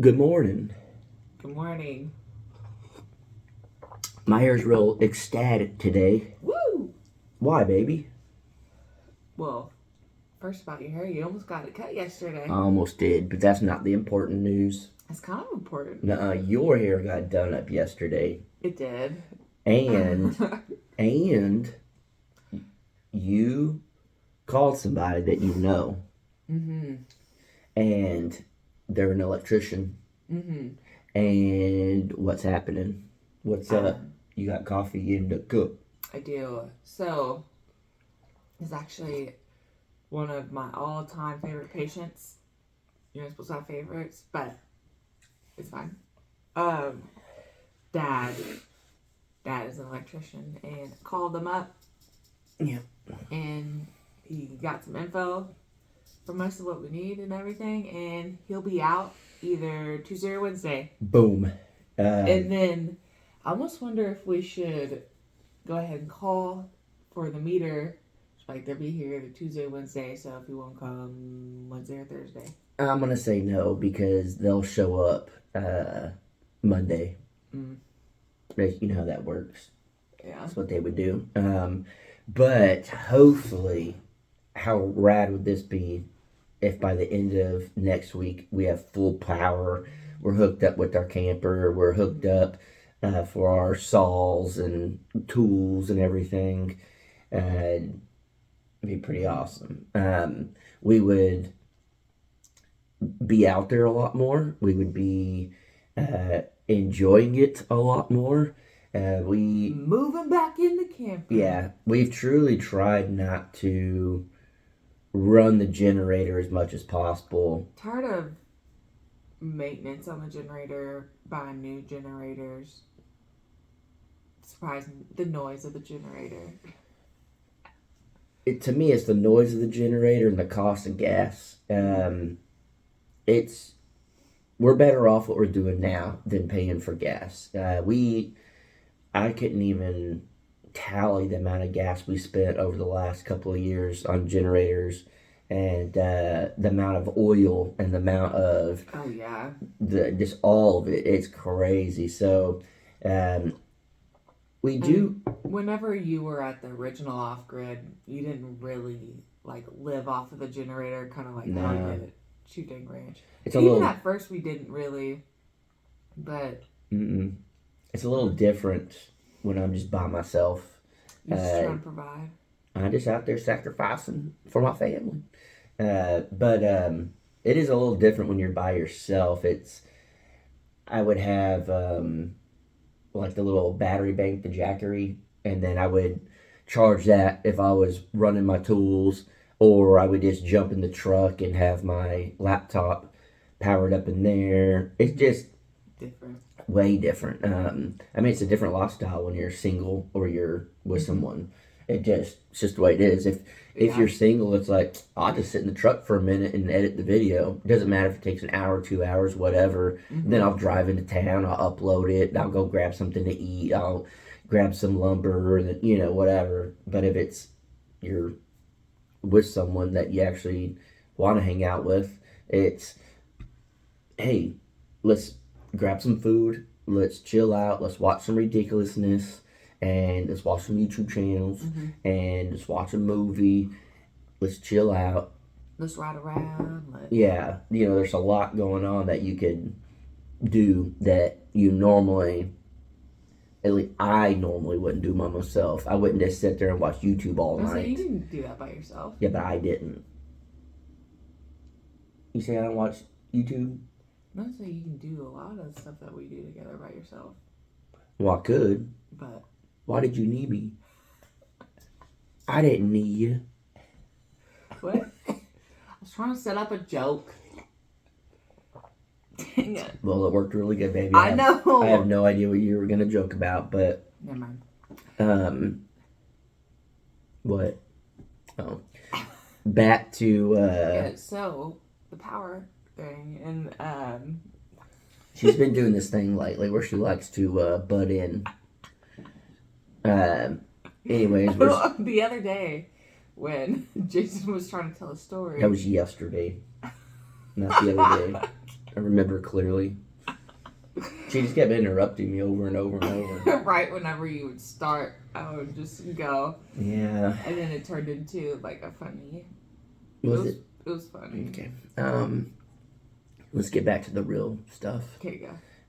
Good morning. Good morning. My hair's real ecstatic today. Woo! Why, baby? Well, first about your hair, you almost got it cut yesterday. I almost did, but that's not the important news. It's kind of important. Nuh-uh, your hair got done up yesterday. It did. And you called somebody that you know. Mm-hmm. And they're an electrician. Mm-hmm. And what's happening? What's up? You got coffee in the cup. I do. So, it's actually one of my all-time favorite patients. You're not supposed to have favorites, but it's fine. Dad is an electrician, and called them up. Yeah. And he got some info for most of what we need and everything, and he'll be out either Tuesday or Wednesday. Boom. And then I almost wonder if we should go ahead and call for the meter. Like, they'll be here either Tuesday or Wednesday, so if you won't come Wednesday or Thursday. I'm going to say no because they'll show up Monday. Mm. You know how that works. Yeah. That's what they would do. But hopefully, how rad would this be if by the end of next week we have full power? We're hooked up with our camper. We're hooked up for our saws and tools and everything. It'd be pretty awesome. We would be out there a lot more. We would be enjoying it a lot more. We moving back in the camper. Yeah, we've truly tried not to run the generator as much as possible. Tired of maintenance on the generator, buying new generators. Surprising, the noise of the generator. To me, it's the noise of the generator and the cost of gas. We're better off what we're doing now than paying for gas. I couldn't even tally the amount of gas we spent over the last couple of years on generators, and the amount of oil and the amount of just all of it. It's crazy. So we do. Whenever you were at the original off grid, you didn't really live off of the generator, kind of like how you did at Shooting Ranch. Even at first we didn't really, but it's a little different when I'm just by myself. You're just trying to provide. I'm just out there sacrificing for my family. But it is a little different when you're by yourself. I would have the little battery bank, the Jackery, and then I would charge that if I was running my tools, or I would just jump in the truck and have my laptop powered up in there. It's just different. Way different. It's a different lifestyle when you're single or you're with someone. It's just the way it is. If you're single, it's like, I'll just sit in the truck for a minute and edit the video. It doesn't matter if it takes an hour, 2 hours, whatever. Then I'll drive into town, I'll upload it, I'll go grab something to eat, I'll grab some lumber, or whatever. But if you're with someone that you actually want to hang out with, it's, hey, let's grab some food, let's chill out, let's watch some ridiculousness, and let's watch some YouTube channels, and let's watch a movie, let's chill out. Let's ride around. Yeah, there's a lot going on that you could do that you normally, at least I normally wouldn't do by myself. I wouldn't just sit there and watch YouTube all night. You didn't do that by yourself. Yeah, but I didn't. You say I don't watch YouTube? No, so you can do a lot of stuff that we do together by yourself. Well, I could. But why did you need me? I didn't need you. What? I was trying to set up a joke. Dang it. Well, it worked really good, baby. I know. I have no idea what you were going to joke about, but... Never mind. What? Oh. Back to... Yeah, so, the power thing, and, she's been doing this thing lately where she likes to butt in. Anyways... The other day, when Jason was trying to tell a story... That was yesterday. Not the other day. I remember clearly. She just kept interrupting me over and over and over. Right whenever you would start, I would just go. Yeah. And then it turned into like a funny. It was funny. Okay. Let's get back to the real stuff. Okay,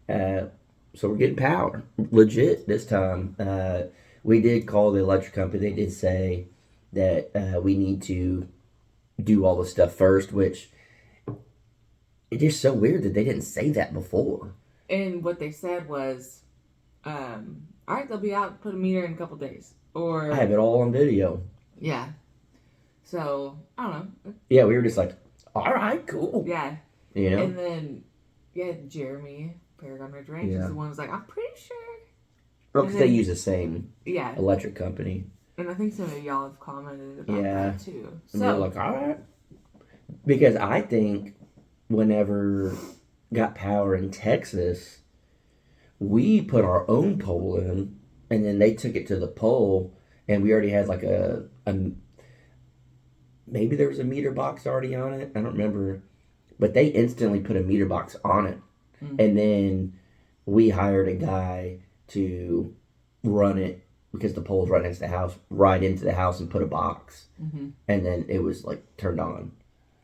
go. So we're getting power. Legit this time. We did call the electric company. They did say that we need to do all the stuff first, which it's just so weird that they didn't say that before. And what they said was, all right, they'll be out, put a meter in a couple days. Or I have it all on video. Yeah. So, I don't know. Yeah, we were just like, all right, cool. Yeah. You know? And then, Jeremy, Paragon Ridge Ranch, is the one who was like, I'm pretty sure. Well, because they use the same yeah, electric company. And I think some of y'all have commented about that too. So, and they're like, all right. Because I think whenever got power in Texas, we put our own pole in, and then they took it to the pole, and we already had like a maybe there was a meter box already on it. I don't remember. But they instantly put a meter box on it. Mm-hmm. And then we hired a guy to run it because the pole's right next to the house, right into the house and put a box. Mm-hmm. And then it was like turned on.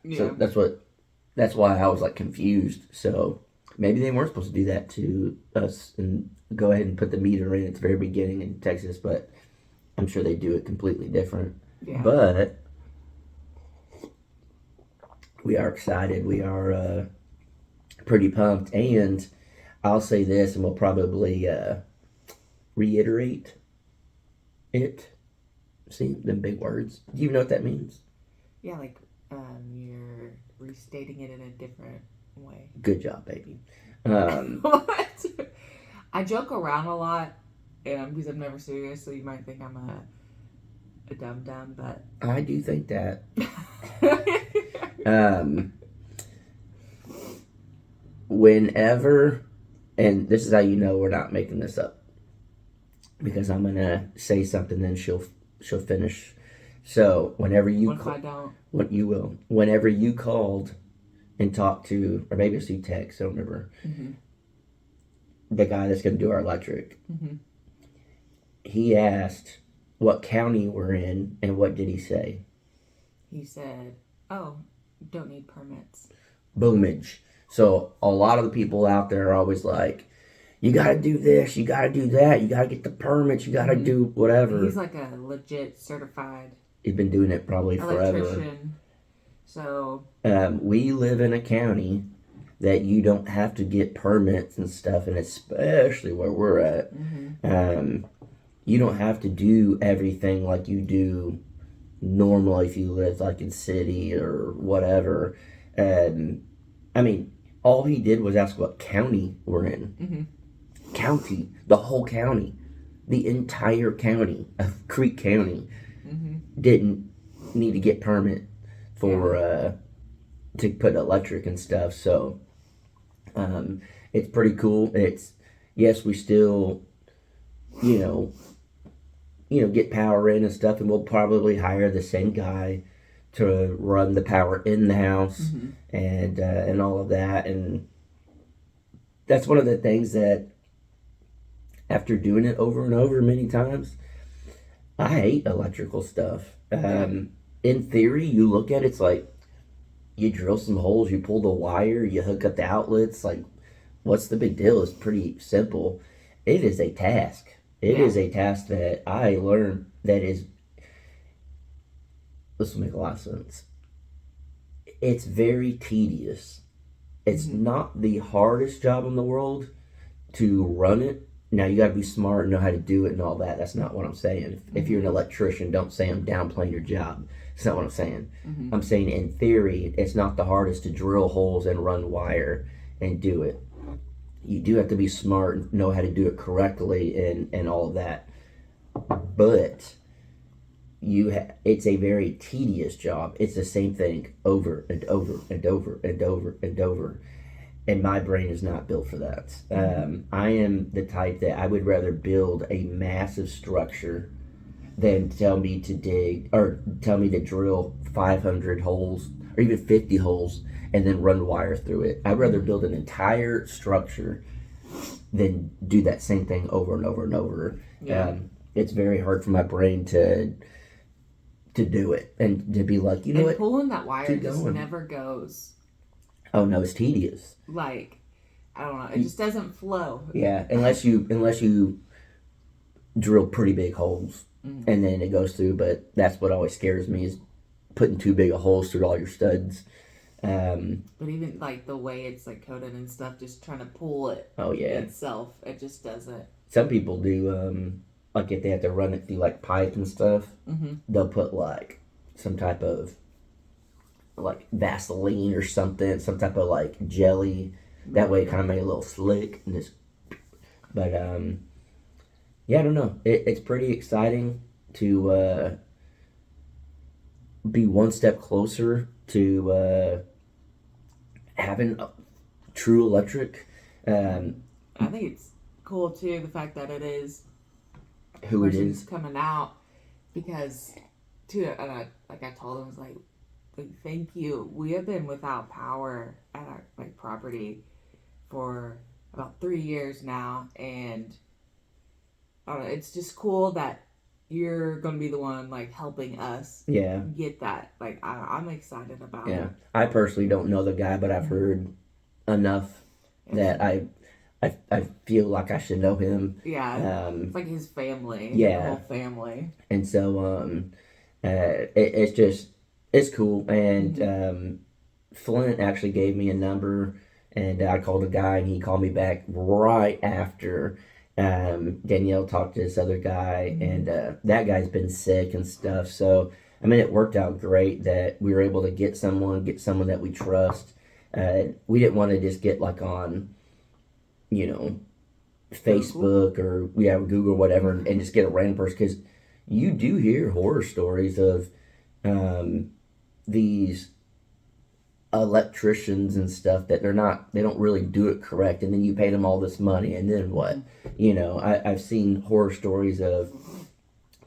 Yeah. So that's why I was like confused. So maybe they weren't supposed to do that to us and go ahead and put the meter in at the very beginning in Texas, but I'm sure they do it completely different. Yeah. But we are excited. We are pretty pumped. And I'll say this, and we'll probably reiterate it. See, them big words. Do you know what that means? Yeah, like you're restating it in a different way. Good job, baby. What? I joke around a lot because I'm never serious, so you might think I'm a dum-dum, but... I do think that. Whenever, and this is how you know we're not making this up, because I'm gonna say something, then she'll finish. So whenever you if I don't? What you will. Whenever you called and talked to, or maybe it's you text, I don't remember, mm-hmm. the guy that's gonna do our electric, mm-hmm. he asked what county we're in, and what did he say? He said, "Oh, don't need permits." Boomage. So a lot of the people out there are always like, you got to do this, you got to do that, you got to get the permits, you got to do whatever. He's like a legit certified. He's been doing it probably forever. Electrician. So. We live in a county that you don't have to get permits and stuff, and especially where we're at, mm-hmm. You don't have to do everything like you do normally if you live like in city or whatever. I mean, all he did was ask what county we're in. Mm-hmm. County. The whole county. The entire county of Creek County mm-hmm. didn't need to get permit for to put electric and stuff. So it's pretty cool. Yes, we still, get power in and stuff, and we'll probably hire the same guy to run the power in the house mm-hmm. and all of that. And that's one of the things that after doing it over and over many times, I hate electrical stuff. In theory, you look at it, it's like you drill some holes, you pull the wire, you hook up the outlets. Like, what's the big deal? It's pretty simple. It is a task. It is a task that I learned that is... This will make a lot of sense. It's very tedious. It's mm-hmm. not the hardest job in the world to run it. Now, you got to be smart and know how to do it and all that. That's not what I'm saying. If you're an electrician, don't say I'm downplaying your job. That's not what I'm saying. Mm-hmm. I'm saying in theory, it's not the hardest to drill holes and run wire and do it. You do have to be smart and know how to do it correctly and all of that. But... it's a very tedious job. It's the same thing over and over and over and over and over. And my brain is not built for that. I am the type that I would rather build a massive structure than tell me to drill 500 holes or even 50 holes and then run wire through it. I'd rather build an entire structure than do that same thing over and over and over. Yeah. It's very hard for my brain to do it and to be like, you know what? Pulling that wire just never goes. Oh no, it's tedious. Like, I don't know, it just doesn't flow. Yeah, unless you drill pretty big holes and then it goes through. But that's what always scares me is putting too big of holes through all your studs. But even like the way it's like coated and stuff, just trying to pull it. Oh yeah. Itself, it just doesn't. Some people do. Like if they have to run it through like pipe and stuff, they'll put like some type of like Vaseline or something, some type of like jelly. That way it kind of make it a little slick and just. But yeah, I don't know. It's pretty exciting to be one step closer to having a true electric. I think it's cool too, the fact that it is. Who it is coming out, because too, like I told him, I was like thank you. We have been without power at our like property for about 3 years now, and I don't know, it's just cool that you're gonna be the one like helping us get that. Like I'm excited about it. I personally don't know the guy, but I've heard enough that I feel like I should know him. Yeah, it's like his family. Yeah, the whole family. And so, it's cool. And Flint actually gave me a number, and I called a guy, and he called me back right after Danielle talked to this other guy, and that guy's been sick and stuff. So, I mean, it worked out great that we were able to get someone that we trust. We didn't want to just get like on, Facebook or Google, whatever, and just get a random person, because you do hear horror stories of these electricians and stuff that they don't really do it correct, and then you pay them all this money, and then what? I've seen horror stories of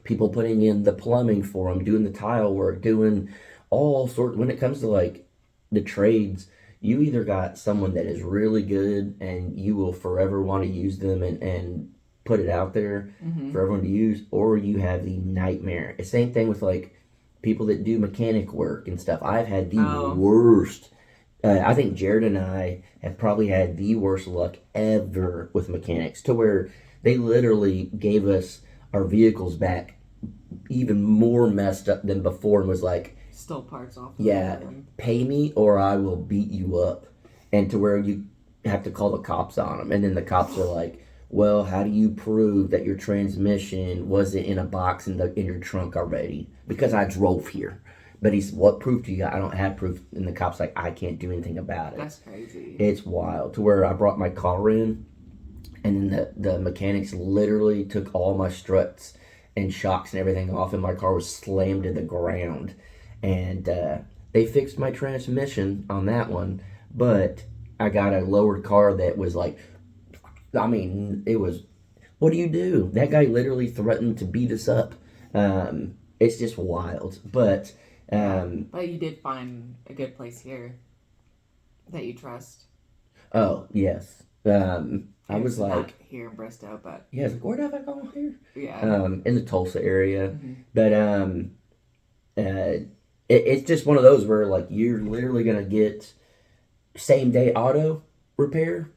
people putting in the plumbing for them, doing the tile work, doing all sorts. When it comes to like the trades, you either got someone that is really good and you will forever want to use them and put it out there for everyone to use, or you have the nightmare. The same thing with like people that do mechanic work and stuff. I've had the worst. I think Jared and I have probably had the worst luck ever with mechanics, to where they literally gave us our vehicles back even more messed up than before, and was like, stole parts off. Pay me or I will beat you up. And to where you have to call the cops on them. And then the cops are like, well, how do you prove that your transmission wasn't in a box in your trunk already? Because I drove here. But what proof do you got? I don't have proof. And the cop's like, I can't do anything about it. That's crazy. It's wild. To where I brought my car in, and then the mechanics literally took all my struts and shocks and everything off, and my car was slammed to the ground. And they fixed my transmission on that one, but I got a lowered car that was like, I mean, it was, what do you do? That guy literally threatened to beat us up. It's just wild. But you did find a good place here that you trust. Oh, yes. I was like, not here in Bristow, but yeah, like, where did I go here? Yeah. In the Tulsa area. But it's just one of those where like you're literally gonna get same day auto repair.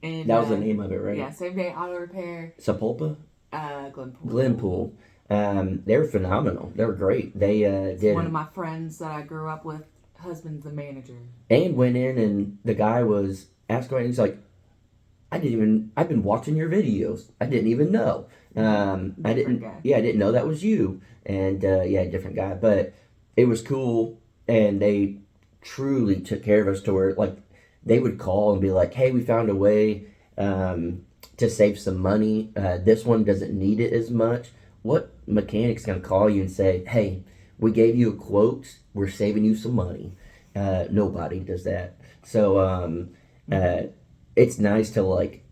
And that was the name of it, right? Yeah, same day auto repair. Sapulpa? Glenpool. They were phenomenal. They were great. They did. One of my friends that I grew up with, husband's the manager. And went in, and the guy was asking, he's like, I've been watching your videos. I didn't even know. I didn't know that was you. And different guy. But it was cool, and they truly took care of us to where like they would call and be like, hey, we found a way to save some money. This one doesn't need it as much. What mechanic's gonna call you and say, hey, we gave you a quote, we're saving you some money? Nobody does that. So it's nice to like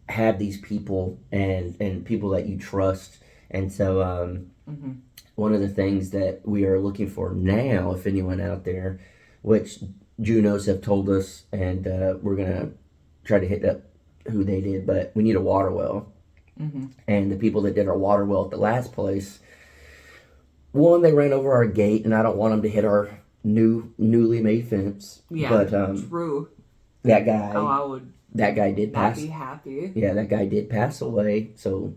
have these people and people that you trust. And so one of the things that we are looking for now, if anyone out there, which Junos have told us, and we're gonna try to hit up who they did, but we need a water well. Mm-hmm. And the people that did our water well at the last place, one, they ran over our gate, and I don't want them to hit our newly made fence. Yeah, but true. That guy. Oh, I would. That guy did pass. Be happy. Yeah, that guy did pass away, so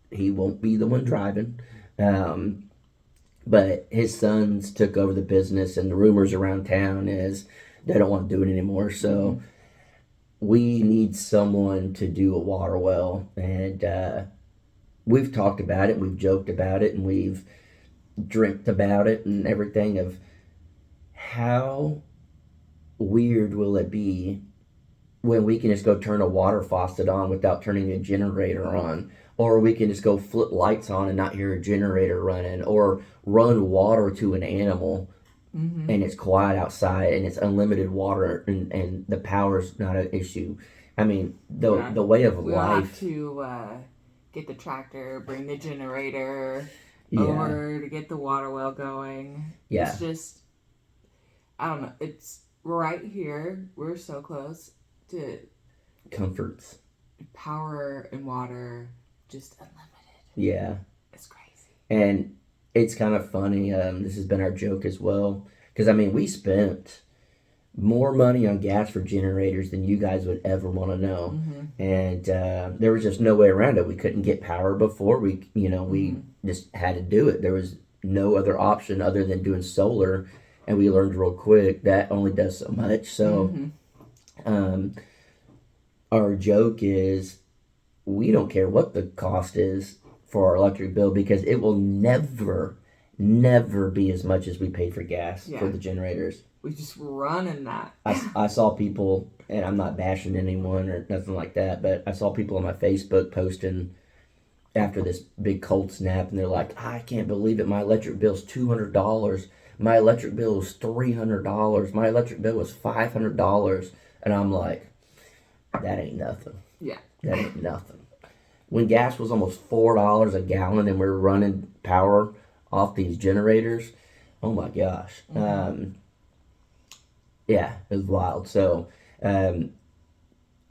he won't be the one driving. But his sons took over the business, and the rumors around town is they don't want to do it anymore. So we need someone to do a water well, and we've talked about it, we've joked about it, and we've dreamt about it and everything of how weird will it be when we can just go turn a water faucet on without turning a generator on, or we can just go flip lights on and not hear a generator running, or run water to an animal and it's quiet outside and it's unlimited water and the power's not an issue. I mean, the way of we'll life. Have to get the tractor, bring the generator over to get the water well going. Yeah. It's just, I don't know. It's right here. We're so close to comforts. Power and water, just unlimited. Yeah. It's crazy. And it's kind of funny. This has been our joke as well. Because, I mean, we spent more money on gas for generators than you guys would ever want to know. And there was just no way around it. We couldn't get power before. We just had to do it. There was no other option other than doing solar. And we learned real quick that only does so much. So our joke is we don't care what the cost is for our electric bill because it will never be as much as we paid for gas for the generators. We just run in that. I saw people, and I'm not bashing anyone or nothing like that, but I saw people on my Facebook posting after this big cold snap, and they're like, I can't believe it. My electric bill's $200. My electric bill was $300. My electric bill was $500. And I'm like, that ain't nothing. Yeah. That ain't nothing. When gas was almost $4 a gallon and we're running power off these generators, oh my gosh. Yeah, it was wild. So I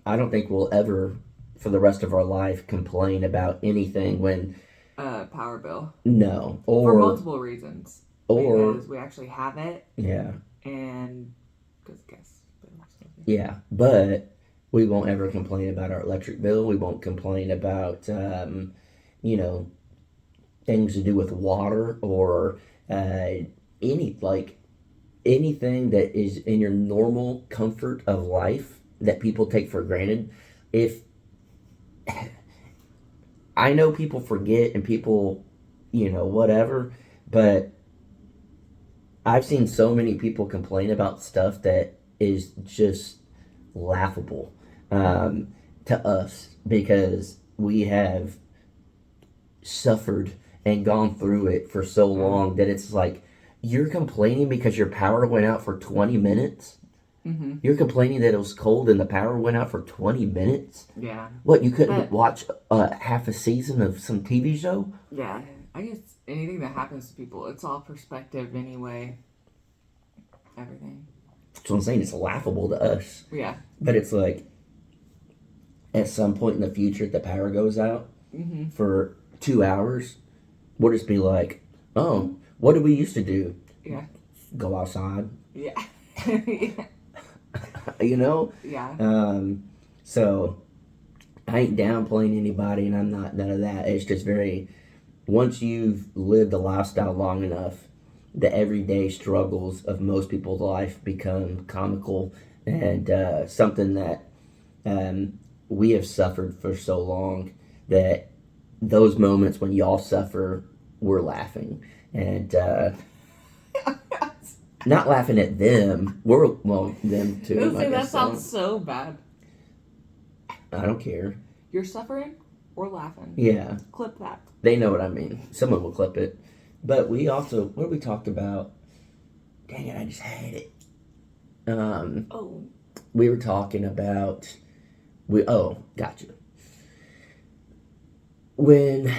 don't think we'll ever, for the rest of our life, complain about anything when... power bill. No. Or, for multiple reasons. Or... Because we actually have it. Yeah. And because gas bill. Yeah, but... we won't ever complain about our electric bill. We won't complain about, things to do with water or anything that is in your normal comfort of life that people take for granted. If I know people forget and people, whatever, but I've seen so many people complain about stuff that is just laughable to us because we have suffered and gone through it for so long that it's like you're complaining because your power went out for 20 minutes. You're complaining that it was cold and the power went out for 20 minutes. Yeah. What, you couldn't watch half a season of some TV show? Yeah, I guess anything that happens to people, it's all perspective anyway. Everything. That's what I'm saying. It's laughable to us. Yeah. But it's like, at some point in the future, if the power goes out for 2 hours, we'll just be like, oh, what did we used to do? Yeah. Go outside. Yeah. Yeah. So, I ain't downplaying anybody, and I'm not none of that. It's just once you've lived a lifestyle long enough, the everyday struggles of most people's life become comical and something that we have suffered for so long that those moments when y'all suffer, we're laughing. And not laughing at them. Them too. That sounds so bad. I don't care. You're suffering? We're laughing. Yeah. Clip that. They know what I mean. Someone will clip it. But we also, what we talked about, dang it, I just had it. We were talking about, gotcha. When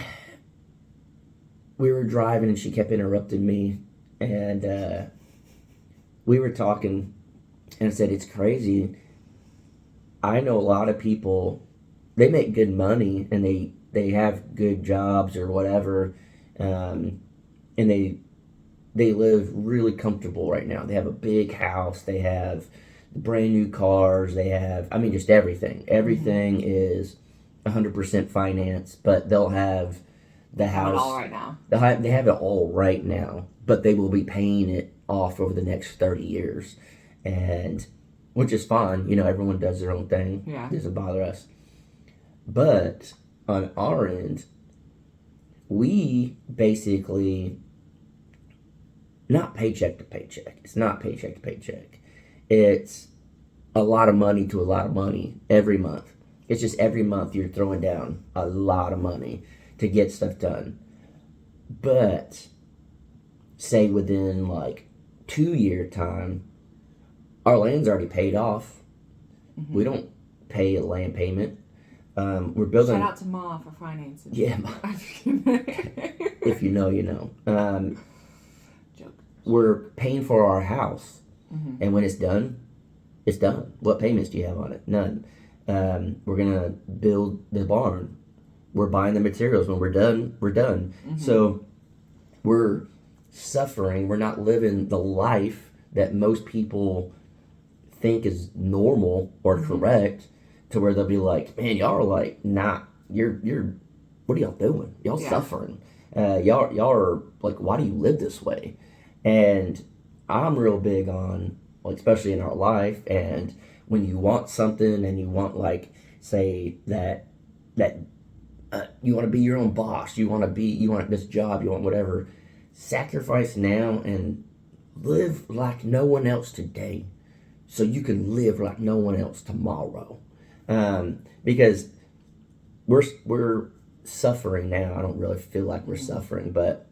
we were driving and she kept interrupting me, and we were talking And I said, it's crazy. I know a lot of people, they make good money and they have good jobs or whatever, and they live really comfortable right now. They have a big house. They have brand new cars. They have, I mean, just everything. Everything is 100% finance, but they'll have the house. Have it all right now. They have it all right now, but they will be paying it off over the next 30 years. And which is fine. You know, everyone does their own thing. Yeah. It doesn't bother us. But on our end, we basically, not paycheck to paycheck. It's not paycheck to paycheck. It's a lot of money to a lot of money every month. It's just every month you're throwing down a lot of money to get stuff done. But say within like 2-year time, our land's already paid off. Mm-hmm. We don't pay a land payment. We're building. Shout out to Ma for financing. Yeah, Ma. If you know, you know. Joke. We're paying for our house, mm-hmm. and when it's done, it's done. What payments do you have on it? None. We're gonna build the barn. We're buying the materials. When we're done, we're done. Mm-hmm. So we're suffering. We're not living the life that most people think is normal or correct, to where they'll be like, man, y'all are like, nah, you're what are y'all doing? Y'all suffering. Y'all are like, why do you live this way? And I'm real big on, like, especially in our life, and when you want something and you want, like, say that you want to be your own boss, you want this job, you want whatever, sacrifice now and live like no one else today, so you can live like no one else tomorrow. Because we're suffering now. I don't really feel like we're suffering, but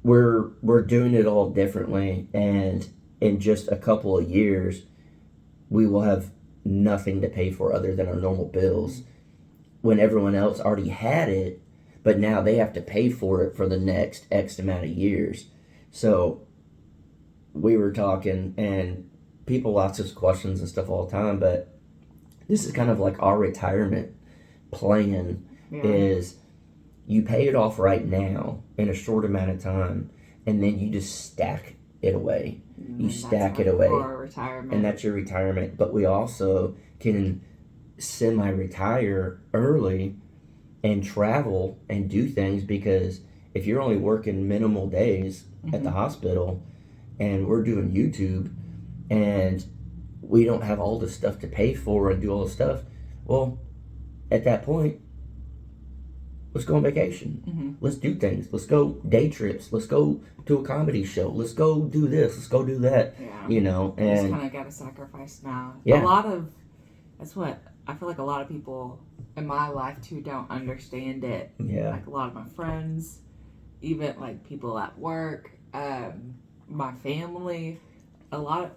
we're doing it all differently, and in just a couple of years we will have nothing to pay for other than our normal bills, when everyone else already had it, but now they have to pay for it for the next X amount of years. So we were talking, and people ask us questions and stuff all the time, but this is kind of like our retirement plan. Is you pay it off right now in a short amount of time, and then you just stack it away. You stack it away, and that's your retirement. But we also can semi-retire early and travel and do things, because if you're only working minimal days at the hospital, and we're doing YouTube, and we don't have all this stuff to pay for and do all this stuff, well, at that point, let's go on vacation. Mm-hmm. Let's do things. Let's go day trips. Let's go to a comedy show. Let's go do this. Let's go do that. Yeah. You know, and you just kind of got to sacrifice now. Yeah. That's what I feel like a lot of people in my life too don't understand it. Yeah. Like a lot of my friends, even like people at work, my family, a lot of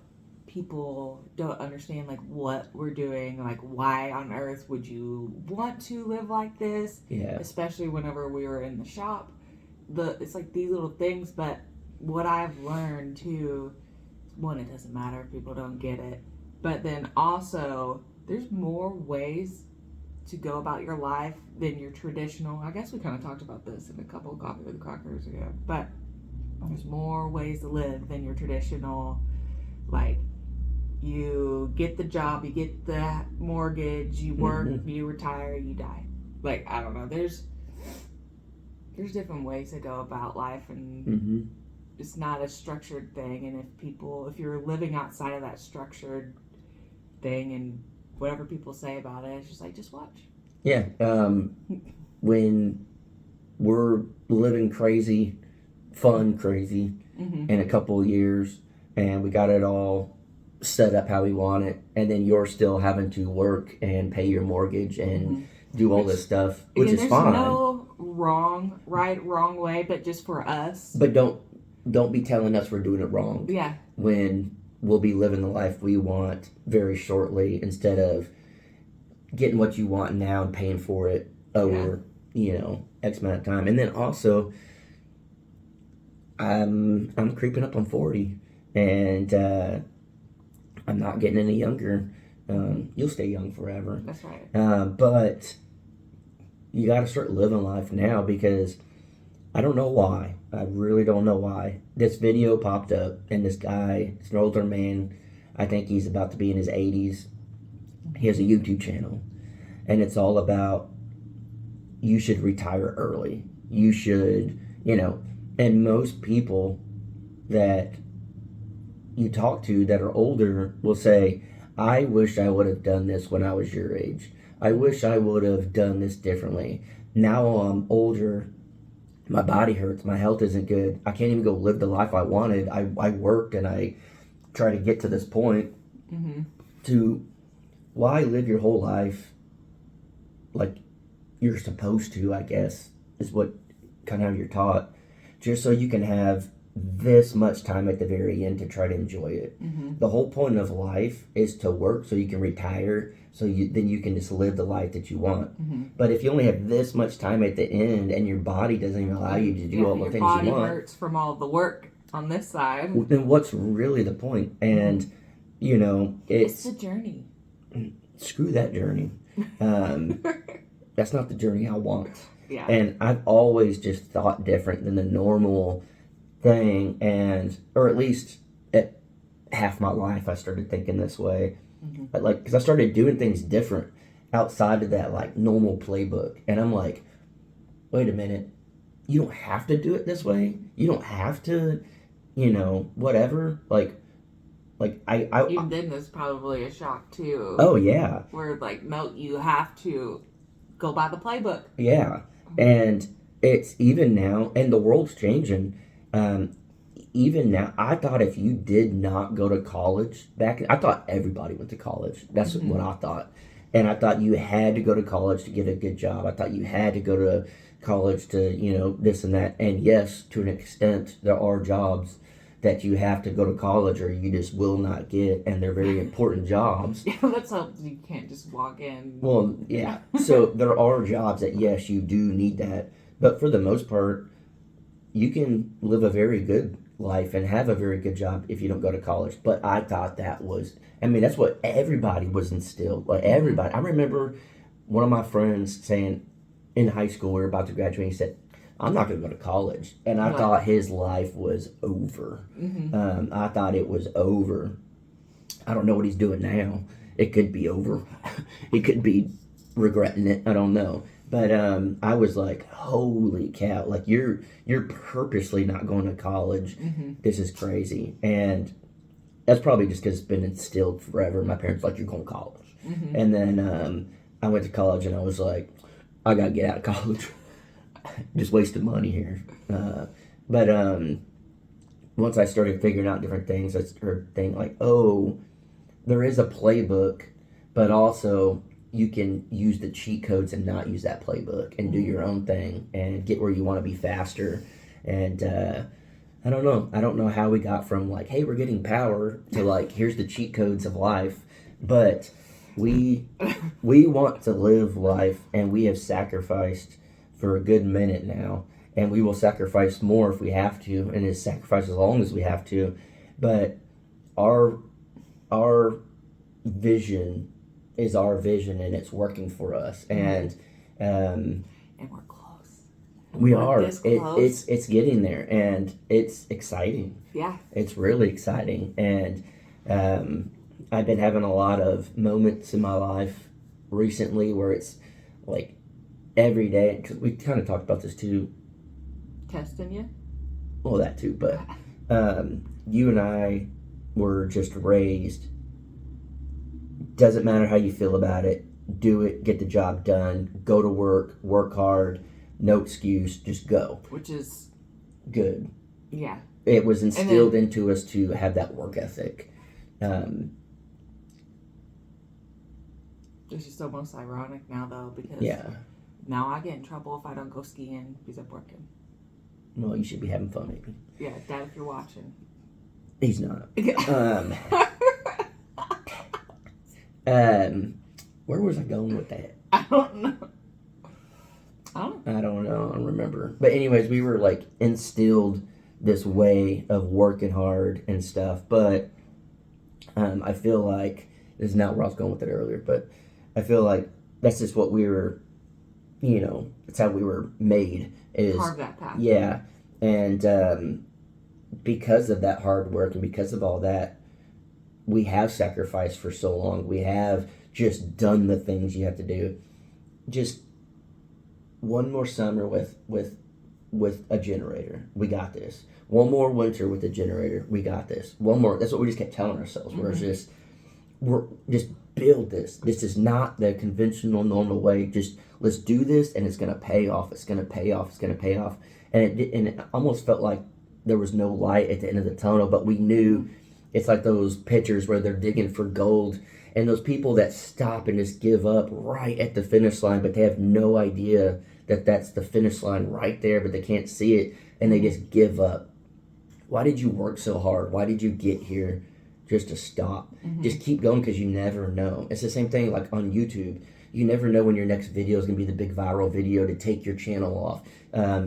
people don't understand like what we're doing, like why on earth would you want to live like this? Yeah. Especially whenever we were in the shop. It's like these little things, but what I've learned too, one, it doesn't matter if people don't get it. But then also there's more ways to go about your life than your traditional. I guess we kind of talked about this in a couple of Coffee with the Crackers ago, but there's more ways to live than your traditional, like, you get the job, you get the mortgage, you work, you retire, you die. Like, I don't know. There's different ways to go about life, and it's not a structured thing. And if you're living outside of that structured thing, and whatever people say about it, it's just like, just watch. Yeah. When we're living crazy in a couple of years, and we got it all set up how we want it, and then you're still having to work and pay your mortgage and do all this stuff, which is fine. There's no wrong way, but just for us. But don't be telling us we're doing it wrong. Yeah. When we'll be living the life we want very shortly, instead of getting what you want now and paying for it over, X amount of time. And then also, I'm creeping up on 40, and I'm not getting any younger. You'll stay young forever. That's right. But you got to start living life now, because I don't know why. I really don't know why. This video popped up, and this guy, it's an older man. I think he's about to be in his 80s. He has a YouTube channel, and it's all about you should retire early. You should, and most people that you talk to that are older will say, I wish I would have done this when I was your age. I wish I would have done this differently. Now I'm older. My body hurts. My health isn't good. I can't even go live the life I wanted. I worked and I tried to get to this point. To why live your whole life like you're supposed to, I guess, is what kind of how you're taught, just so you can have this much time at the very end to try to enjoy it. The whole point of life is to work so you can retire, so then you can just live the life that you want. But if you only have this much time at the end and your body doesn't even allow you to do all the things you want, your body hurts from all the work on this side, then what's really the point? And it's the journey. Screw that journey. That's not the journey I want. Yeah. And I've always just thought different than the normal thing, or at least at half my life I started thinking this way. But because I started doing things different outside of that like normal playbook, and I'm like, wait a minute, you don't have to do it this way. You don't have to, whatever. Like I even then, there's probably a shock too. Oh yeah. Where like, no, you have to go by the playbook. Yeah, and it's even now, and the world's changing. Even now, I thought if you did not go to college I thought everybody went to college. That's what I thought. And I thought you had to go to college to get a good job. I thought you had to go to college to, this and that. And yes, to an extent, there are jobs that you have to go to college or you just will not get, and they're very important jobs. Yeah, let's hope you can't just walk in. Well, yeah. So there are jobs that, yes, you do need that. But for the most part, you can live a very good life and have a very good job if you don't go to college. But I thought that's what everybody was instilled. Like everybody. I remember one of my friends saying in high school, we were about to graduate, he said, I'm not going to go to college. And I thought his life was over. I thought it was over. I don't know what he's doing now. It could be over. He could be regretting it. I don't know. But I was like, holy cow. Like, you're purposely not going to college. This is crazy. And that's probably just because it's been instilled forever. My parents were like, you're going to college. And then I went to college and I was like, I got to get out of college. Just wasted money here. But once I started figuring out different things, I started thinking like, oh, there is a playbook, but also you can use the cheat codes and not use that playbook and do your own thing and get where you want to be faster. And I don't know. I don't know how we got from like, hey, we're getting power to like, here's the cheat codes of life. But we want to live life, and we have sacrificed for a good minute now, and we will sacrifice more if we have to, and it's sacrifice as long as we have to. But our vision is our vision, and it's working for us. And we're close. We are. It's getting there, and it's exciting. Yeah, it's really exciting. And I've been having a lot of moments in my life recently where it's like every day, because we kind of talked about this too. Testing you? Well, that too, but you and I were just raised. Doesn't matter how you feel about it. Do it. Get the job done. Go to work. Work hard. No excuse. Just go. Which is good. Yeah. It was instilled into us to have that work ethic. It's just almost ironic now, though, because now I get in trouble if I don't go skiing because I'm working. Well, you should be having fun, maybe. Yeah, Dad, if you're watching. He's not. Where was I going with that? I don't know. I don't know. I don't remember. But anyways, we were like instilled this way of working hard and stuff. But I feel like this is not where I was going with it earlier, but I feel like that's just what we were, it's how we were made. Is carve that path. Yeah, and because of that hard work and because of all that, we have sacrificed for so long. We have just done the things you have to do. Just one more summer with a generator, we got this. One more winter with a generator, we got this. One more. That's what we just kept telling ourselves. We're just build this. This is not the conventional, normal way. Just let's do this, and it's gonna pay off. It's gonna pay off. It's gonna pay off. And it almost felt like there was no light at the end of the tunnel, but we knew. It's like those pitchers where they're digging for gold, and those people that stop and just give up right at the finish line, but they have no idea that that's the finish line right there, but they can't see it, and they just give up. Why did you work so hard? Why did you get here just to stop? Mm-hmm. Just keep going, because you never know. It's the same thing like on YouTube. You never know when your next video is going to be the big viral video to take your channel off.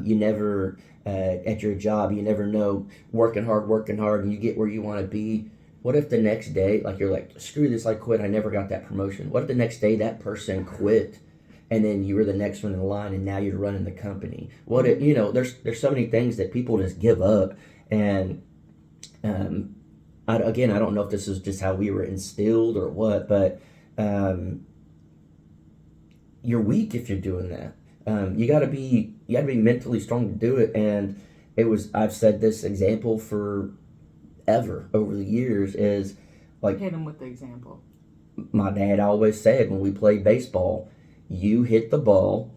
You never... at your job, you never know, working hard, and you get where you want to be. What if the next day, like you're like, screw this, I quit, I never got that promotion. What if the next day that person quit, and then you were the next one in line, and now you're running the company? What if, there's so many things that people just give up, and I don't know if this is just how we were instilled or what, but you're weak if you're doing that. You gotta be mentally strong to do it, and I've said this example for ever over the years is like, hit him with the example. My dad always said when we played baseball, you hit the ball,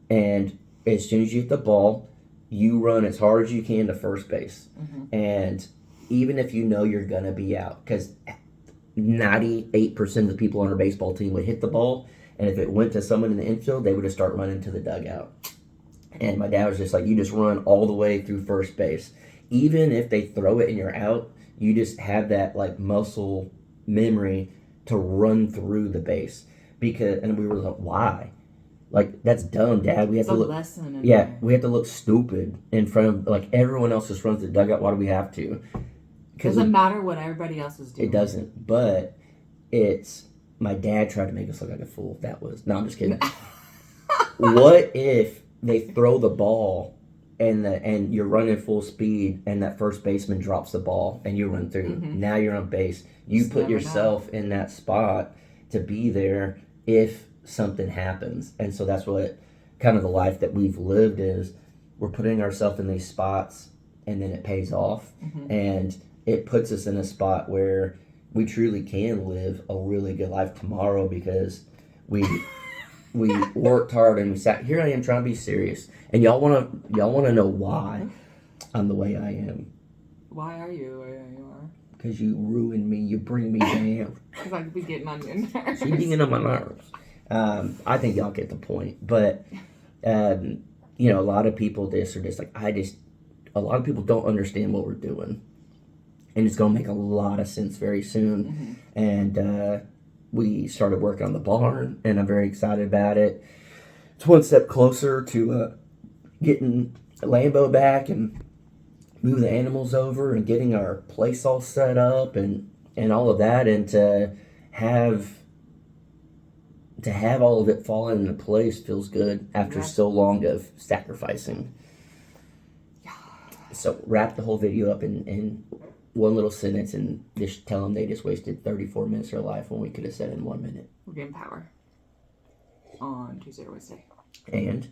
and as soon as you hit the ball, you run as hard as you can to first base. Mm-hmm. And even if you know you're gonna be out, because 98% of the people on our baseball team would hit the ball, and if it went to someone in the infield, they would just start running to the dugout. And my dad was just like, you just run all the way through first base. Even if they throw it and you're out, you just have that like muscle memory to run through the base. And we were like, why? Like, that's dumb, Dad. We have to look. Lesson we have to look stupid in front of, like, everyone else just runs the dugout. Why do we have to? Doesn't matter what everybody else is doing. It doesn't, but it's. My dad tried to make us look like a fool. No, I'm just kidding. What if they throw the ball and you're running full speed and that first baseman drops the ball and you run through? Mm-hmm. Now you're on base. You put yourself in that spot to be there if something happens. And so that's what kind of the life that we've lived is. We're putting ourselves in these spots, and then it pays off. Mm-hmm. And it puts us in a spot where we truly can live a really good life tomorrow, because we worked hard and we sat here. I am trying to be serious, and y'all wanna know why I'm the way I am. Why are you the way you are? Because you ruin me. You bring me down. Because I could be getting on your nerves. She's getting on my nerves. I think y'all get the point, but a lot of people are just like, a lot of people don't understand what we're doing. And it's going to make a lot of sense very soon. Mm-hmm. And we started working on the barn, and I'm very excited about it. It's one step closer to getting Lambo back and moving the animals over and getting our place all set up and all of that, and to have all of it falling into place feels good after so long of sacrificing. Yeah. So wrap the whole video up in one little sentence and just tell them they just wasted 34 minutes of their life when we could have said in 1 minute. We're getting power on Tuesday or Wednesday. And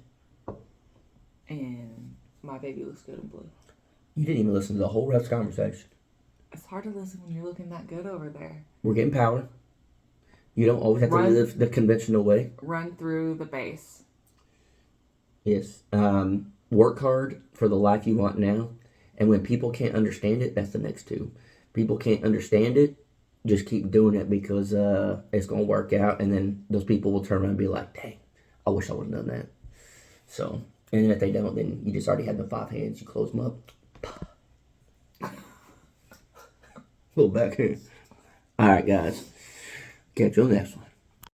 my baby looks good in blue. You didn't even listen to the whole ref's conversation. It's hard to listen when you're looking that good over there. We're getting power. You don't always have to live the conventional way. Run through the base. Yes. Work hard for the life you want now. And when people can't understand it, that's the next two. People can't understand it, just keep doing it, because it's going to work out. And then those people will turn around and be like, dang, I wish I would have done that. So, and then if they don't, then you just already have the 5 hands. You close them up. Little back here. All right, guys. Catch you on the next one.